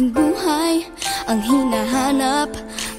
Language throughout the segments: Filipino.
ating buhay ang hinahanap.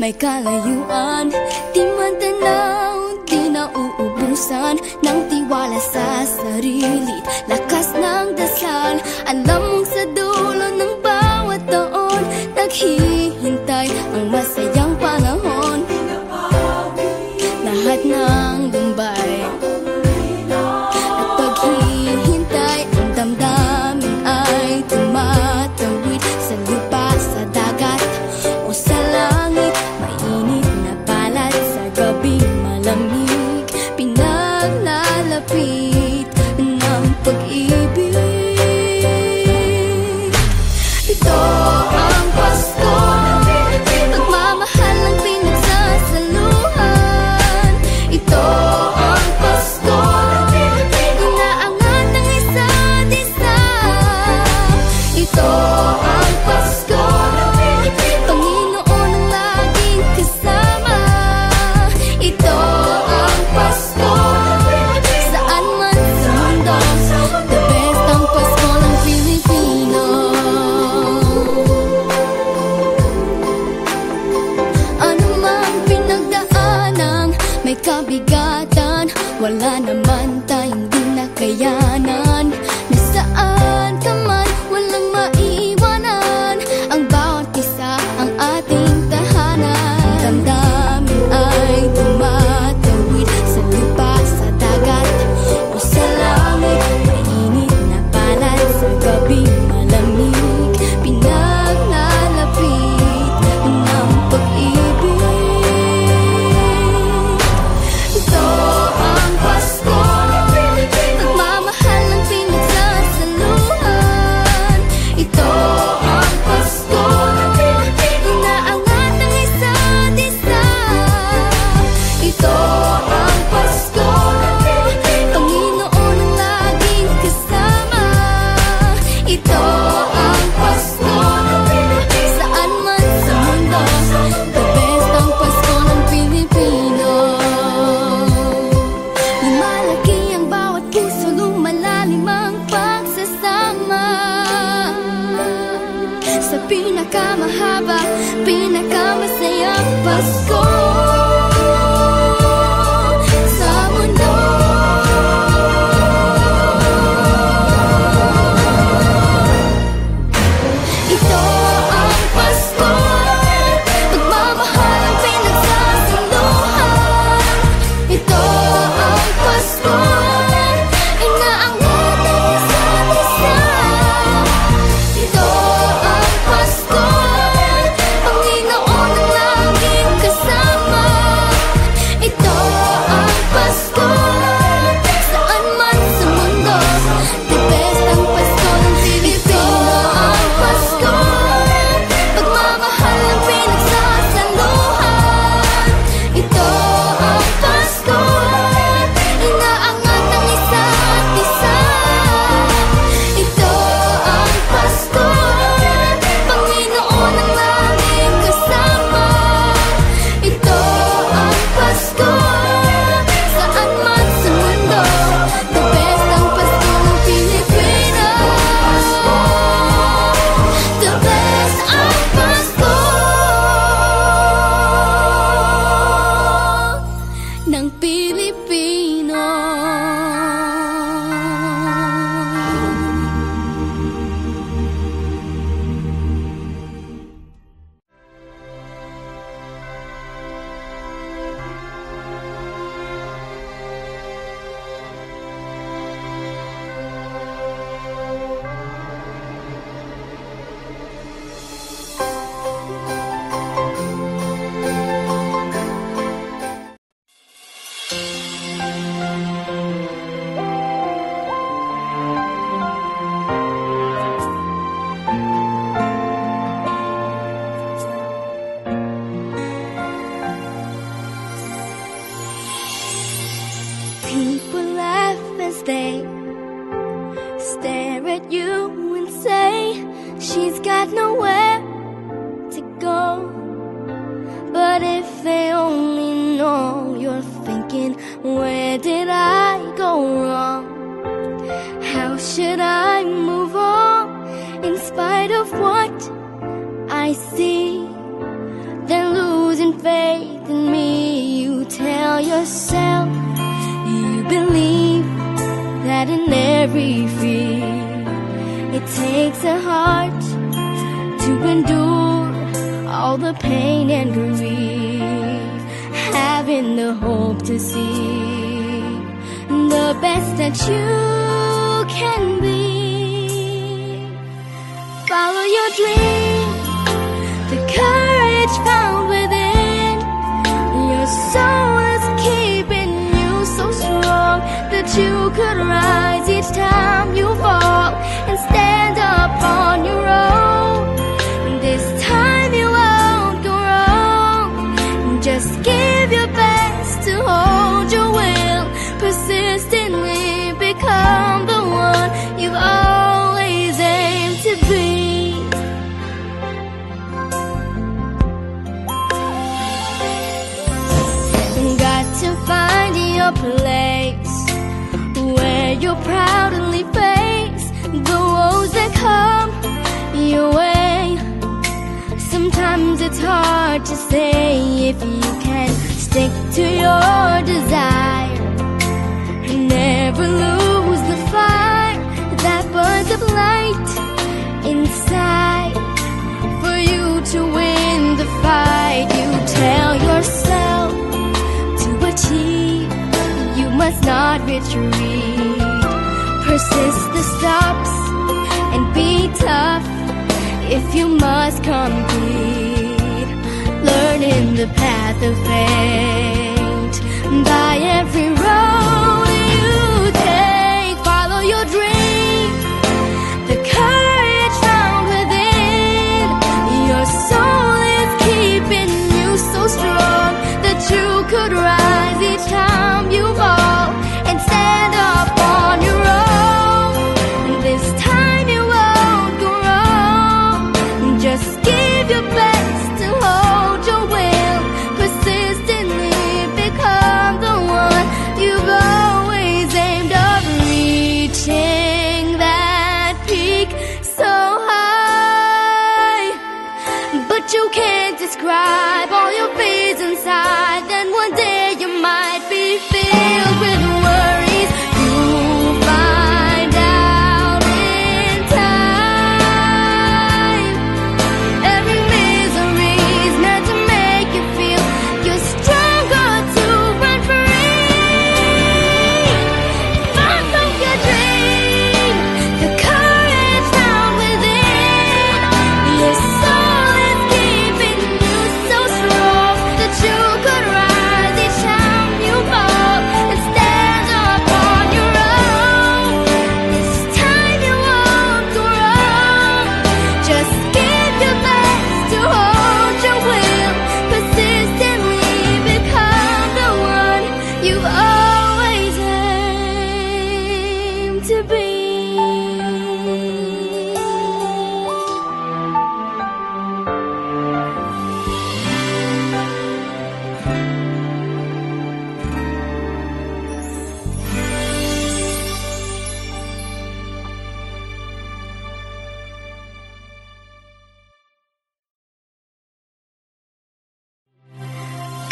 May kalayuan, di man tanaw, di na uubusan ng tiwala sa sarili, lakas ng dasal. Alam mong sa dulo ng bawat taon, naghihintay ang masayang panahon. Lahat ng lumbay at paghihintay, ang damdamin ay tumatawid sa lupa, sa dagat o sa langit. Mainit na balat sa gabi, malamig, pinaglalapit ng pag-ibig. Ito ang Pasko, pagmamahal ang pinagsasaluhan. Ito ang Pasko, inaangat ng isa't isa. Ito ang Pasko, Panginoon ang laging kasama. Ito ang Pasko, saan man sa mundo, the best ang Pasko ng Pilipino. Ano mang pinagdaanang may kabigatan, wala naman tayong di nakayanan. Nasaan ka man, walang maiiwanan, ang bawat isa ang ating tahanan. Damdamin ay tumatawid sa lupa, sa dagat o sa langit. Mainit na balat sa gabi, malamig, pinaglalapit ng pag-ibig. Ito ang Pasko, pagmamahal ang pinagsasaluhan. Ito ang Pasko, inaangat ng isa't isa. Ito ang Pasko, Panginoon ang laging kasama. Ito ang Pasko, saan man sa mundo, the best ang Pasko ng Pilipino. Lumalaki ang bawat puso, lumalalim ang pagsasama. Sa pinakamahaba, pinakamasayang Pasko sa mundo. Ito ang Pasko, pagmamahal ang pinagsasaluhan. Ito ang Pasko, inaangat ng isa't isa. Ito ang Pasko, Panginoon ang laging kasama. Ito ang Pasko, saan man sa mundo, the best ang Pasko ng Pilipino. Ang Pasko, pagmamahal ang pinagsasaluhan. Ito ang Pasko, inaangat ng isa't isa. Ito ang Pasko, Panginoon ang laging kasama. Ito ang Pasko, saan man sa mundo, the best ang Pasko ng Pilipino. The best ang Pasko ng Pilipino. People laugh as they stare at you and say she's got nowhere to go. But if they only know you're thinking, where did I go wrong? How should I move on in spite of what I see, then losing faith in me. You tell yourself you believe that in every fear it takes a heart to endure all the pain and grief, having the hope to see the best that you can be. Follow your dream, the courage found within. Your soul is keeping you so strong that you could rise each time you fall and stand up on your own. This time you won't go wrong. Just give your best to hold your will, persistently become the one you've always aimed to be. Got to find your place where you'll proudly face the woes that come your way. Sometimes it's hard to say if you can stick to your desire and never lose the fire that burns up light inside. For you to win the fight, you tell yourself to achieve, you must not retreat. Persist the stops and be tough if you must compete. Learning the path of fate by every road you take. Follow your dream, the courage found within. Your soul is keeping you so strong that you could rise each time you fall and stand up on your own. This time you won't go wrong. Just give your best to hold your will, persistently become the one you've always aimed of, reaching that peak so high. But you can't describe all your fears inside. Then one day you might be filled with worries. You'll find out in time. Every misery's meant to make you feel you're stronger to run free. Follow your dream, the courage found within. Your soul is keeping you so strong that you could rise each time you fall and stand up on your own. This time you won't go wrong. Just give your best to hold your will, persistently become the one you've always aimed to be.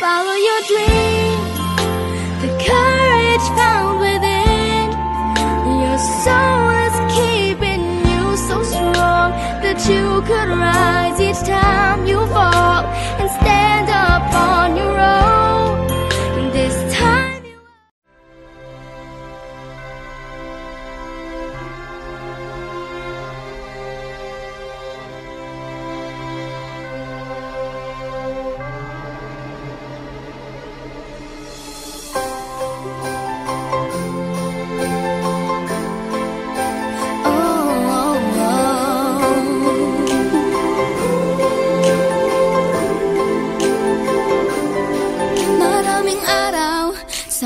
Follow your dream, the courage found within. Your soul is keeping you so strong that you could rise each time you fall and stand up on your own. This time you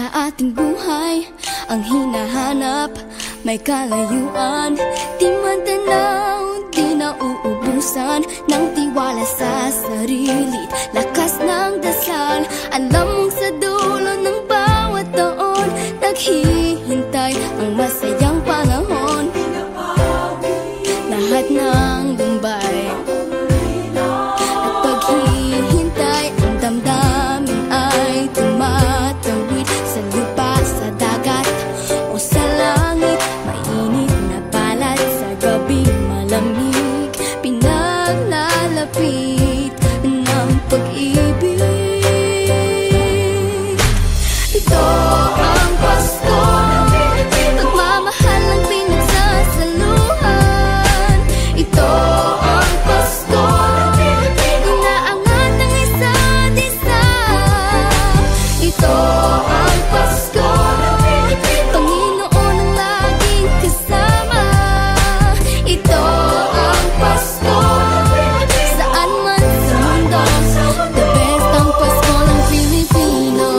ating buhay ang hinahanap, may kalayuan, di man tanaw, di nauubusan ng tiwala sa sarili, lakas ng dasal. Alam mong sa dulo ng bawat taon, naghihintay ang masayang panahon. Lahat ng lumbay nalapit ng pag-ibig. Ito ang Pasko, pagmamahal ang pinagsasaluhan. Ito ang Pasko, inaangat ng isa't isa. Ito ang Pasko, Panginoon ang laging kasama. Ito ang Pasko, saan man sa mundo, the best ang Pasko ng Pilipino.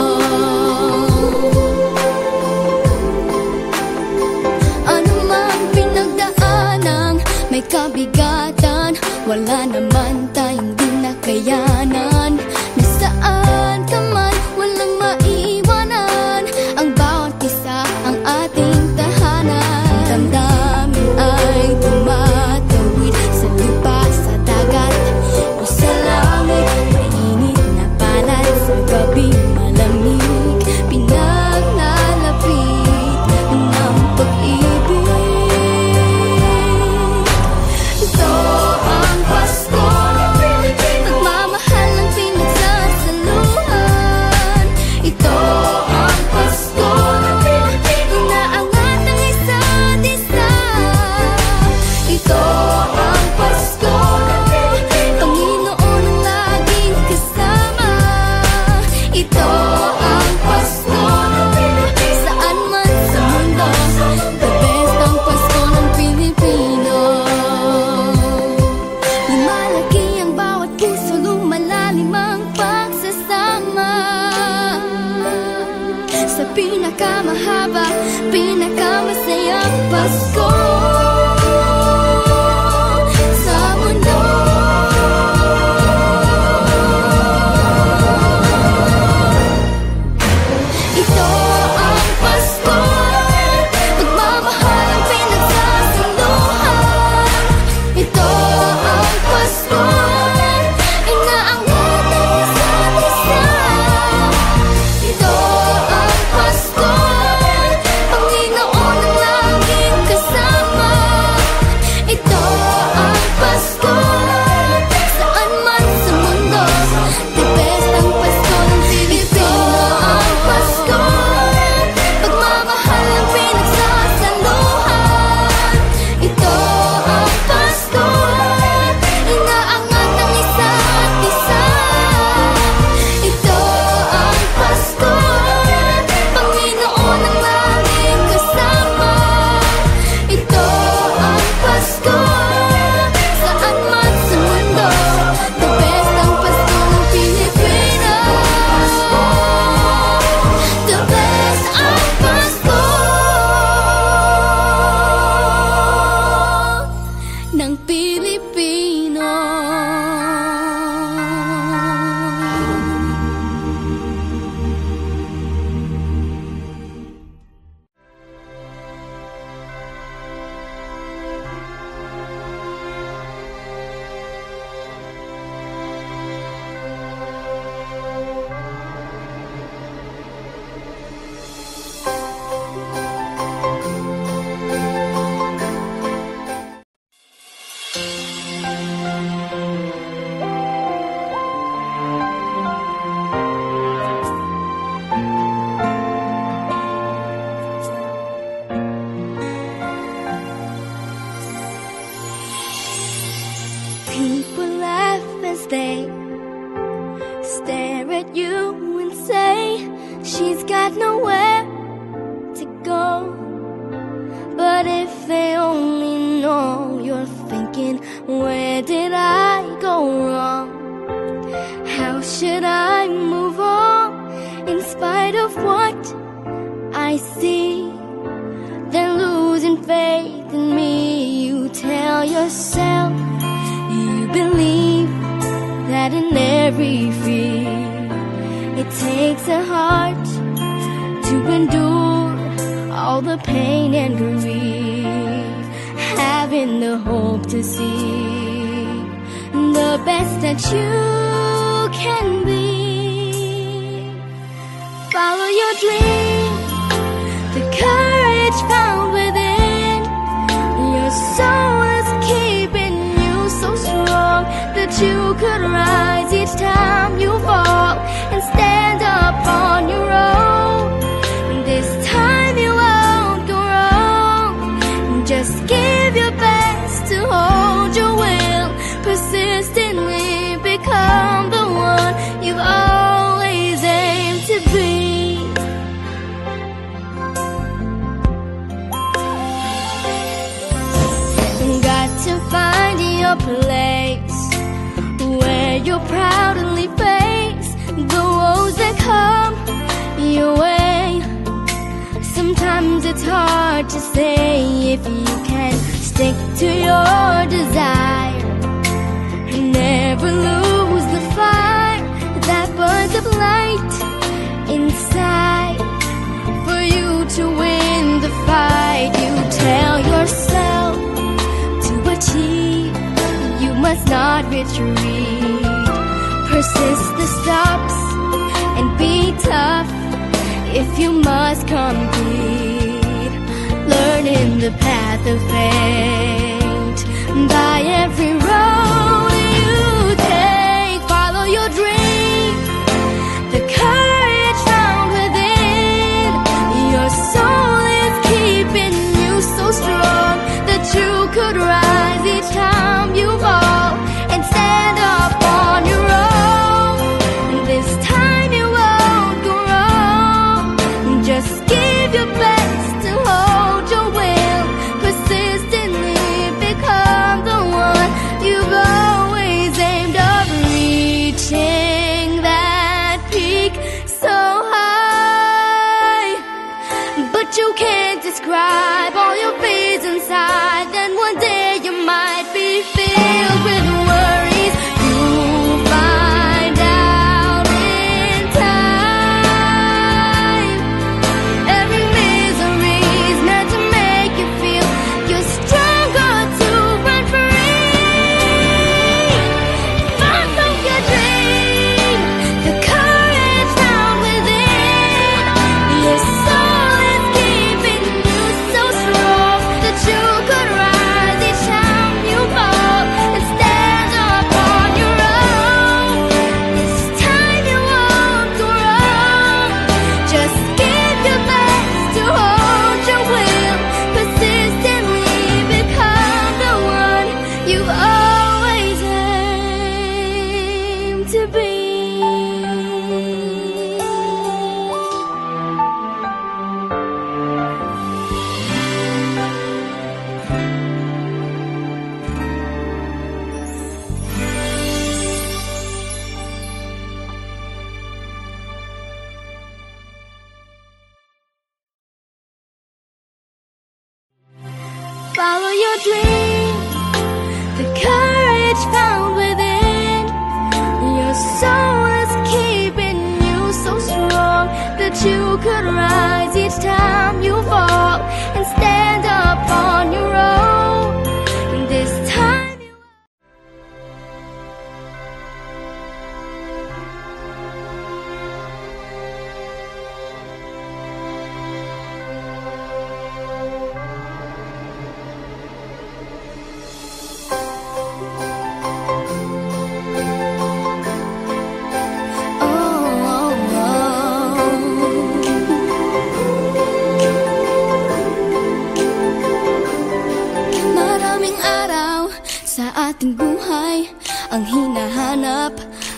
Ano mang pinagdaanang may kabigatan, wala naman tayong di nakayanan. Nasaan ka man, walang maiiwanan, ang bawat isa ang ating tahanan. Damdamin ay tumatawid sa lupa, sa dagat o sa langit. Mainit na balat sa gabi malamig, pinaglalapit ng pag-ibig. Ito ang Pasko, pagmamahal ang pinagsasaluhan. Ito ang Pasko, inaangat ng isa't isa. Ito ang Pasko, Panginoon ang laging kasama. Ito ang Pasko, saan man sa mundo, the best ang Pasko ng Pilipino. Lumalaki ang bawat puso, lumalalim ang pagsasama. Sa pinakamahaba, pinakamasayang Pasko sa mundo. Ito ang Pasko, pagmamahal ang pinagsasaluhan. Ito ang Pasko, inaangat ng isa't isa. Ito ang Pasko, Panginoon ang laging kasama. Ito ang Pasko, saan man sa mundo, the best ang Pasko ng Pilipino. Ang Pasko, pagmamahal ang pinagsasaluhan. Ito ang Pasko, inaangat ng isa't isa. Ito ang Pasko, Panginoon ang laging kasama. Ito ang Pasko, saan man sa mundo, the best ang Pasko ng Pilipinas. The best ang Pasko ng Pilipino. People laugh as they stare at you and say she's got nowhere to go. But if they only know you're thinking, where did I go wrong? How should I move on in spite of what I see? Then losing faith in me, you tell yourself you believe that in every fear it takes a heart to endure all the pain and grief, having the hope to see the best that you can be. Follow your dream, the courage found within. Your soul is keeping you so strong that you you could rise each time you fall and stand up on your own. This time you won't go wrong. Just give your best to hold your will, persistently become the one you've always aimed to be. Got to find your place where you'll proudly face the woes that come your way. Sometimes it's hard to say if you can stick to your desire. Never lose the fire that burns up light inside. For you to win the fight, you tell yourself to achieve, you must not retreat. Persist the stops and be tough if you must compete. Learn in the path of fate. By every road you take, follow your dream. The courage found within your soul is keeping you so strong that you could rise each time you fall and stand up on your own. This time you won't go wrong. Just give your best to hold your will, persistently become the one you've always aimed of. Reaching that peak so high, but you can't describe all your fears inside. Then one day you might be filled with worries. You'll find out in time. Every misery's meant to make you feel you're stronger to run free. Far from your dream, the courage found within your soul is keeping you so strong that you could rise each time you fall and stand up on your own. This time you won't go wrong. Just give your best to hold your will, persistently become the one you've always aimed to be. Follow your dream, the courage found within your soul is keeping you so strong that you could rise each time you fall and stand up on your own. This time you ating buhay ang hinahanap,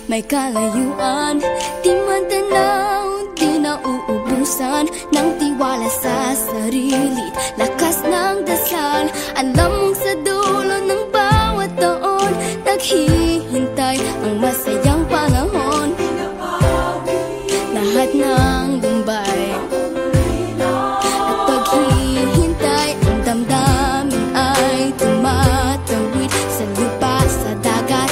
may kalayuan, di man tanaw, di nauubusan ng tiwala sa sarili, lakas ng dasal. Alam mong sa dulo ng bawat taon, naghihintay ang masayang panahon. Lahat ng lumbay at paghihintay, ang damdamin ay tumatawid sa lupa, sa dagat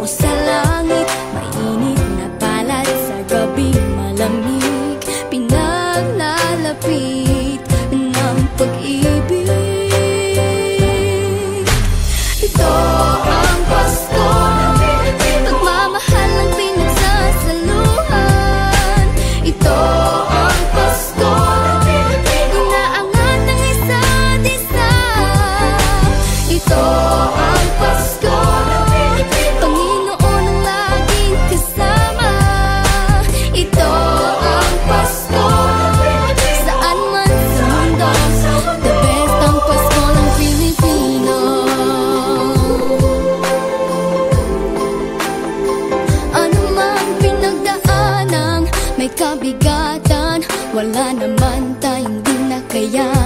o sa langit. Mainit na palad sa gabi, malamig, pinaglalapit ng pag-ibig. Ito ang Pasko, pagmamahal may kabigatan, wala naman tayong di na kaya.